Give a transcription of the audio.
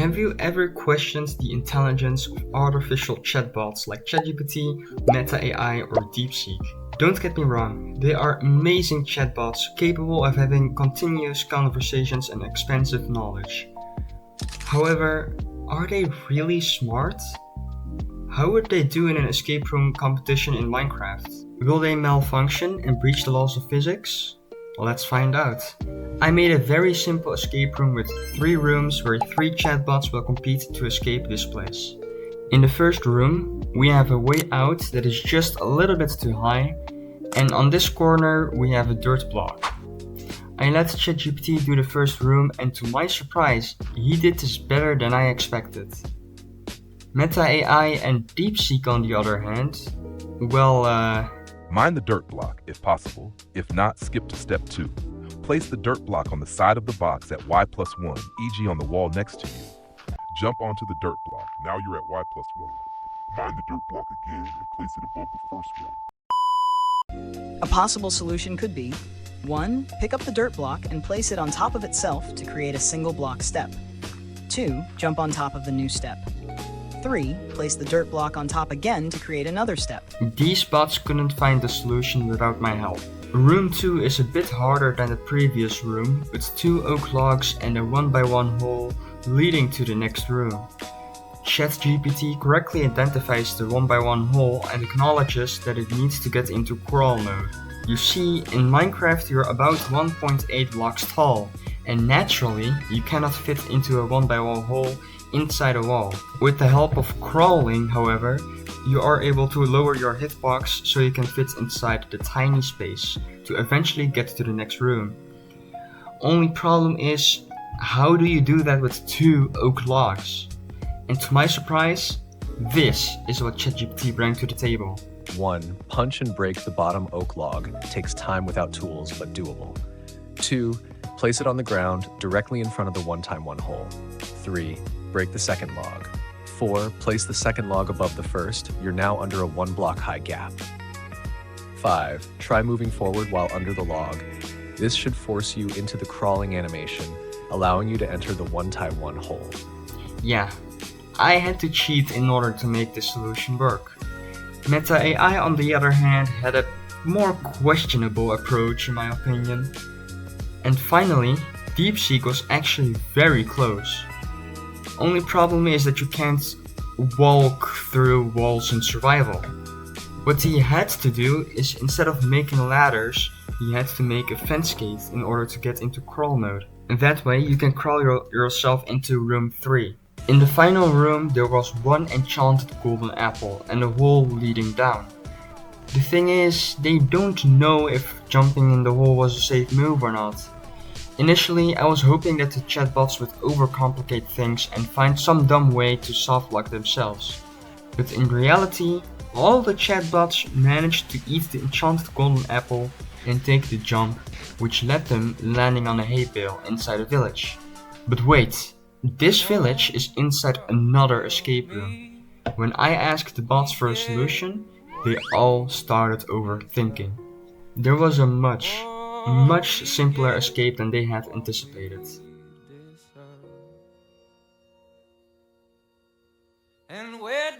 Have you ever questioned the intelligence of artificial chatbots like ChatGPT, Meta AI, or DeepSeek? Don't get me wrong, they are amazing chatbots capable of having continuous conversations and expansive knowledge. However, are they really smart? How would they do in an escape room competition in Minecraft? Will they malfunction and breach the laws of physics? Let's find out. I made a very simple escape room with 3 rooms where 3 chatbots will compete to escape this place. In the first room, we have a way out that is just a little bit too high, and on this corner we have a dirt block. I let ChatGPT do the first room, and to my surprise, he did this better than I expected. Meta AI and DeepSeek on the other hand, Mind the dirt block, if possible. If not, skip to step 2. Place the dirt block on the side of the box at y+1, e.g. on the wall next to you. Jump onto the dirt block. Now you're at y+1. Mind the dirt block again and place it above the first one. A possible solution could be 1. Pick up the dirt block and place it on top of itself to create a single block step. 2. Jump on top of the new step. 3. Place the dirt block on top again to create another step. These bots couldn't find the solution without my help. Room 2 is a bit harder than the previous room, with 2 oak logs and a 1x1 hole leading to the next room. ChatGPT correctly identifies the 1x1 hole and acknowledges that it needs to get into crawl mode. You see, in Minecraft you're about 1.8 blocks tall, and naturally you cannot fit into a 1x1 hole inside a wall. With the help of crawling, however, you are able to lower your hitbox so you can fit inside the tiny space to eventually get to the next room. Only problem is, how do you do that with 2 oak logs? And to my surprise, this is what ChatGPT brought to the table. 1. Punch and break the bottom oak log. Takes time without tools, but doable. 2. Place it on the ground directly in front of the 1x1 hole. 3. Break the second log. 4. Place the second log above the first. You're now under a 1 block high gap. 5. Try moving forward while under the log. This should force you into the crawling animation, allowing you to enter the 1x1 hole. Yeah, I had to cheat in order to make this solution work. Meta AI on the other hand had a more questionable approach in my opinion. And finally, DeepSeek was actually very close. Only problem is that you can't walk through walls in survival. What he had to do is, instead of making ladders, he had to make a fence gate in order to get into crawl mode. And that way you can crawl yourself into room 3. In the final room there was 1 enchanted golden apple and a hole leading down. The thing is, they don't know if jumping in the hole was a safe move or not. Initially, I was hoping that the chatbots would overcomplicate things and find some dumb way to softlock themselves. But in reality, all the chatbots managed to eat the enchanted golden apple and take the jump, which led them landing on a hay bale inside a village. But wait, this village is inside another escape room. When I asked the bots for a solution, they all started overthinking. There was a much simpler escape than they had anticipated. And where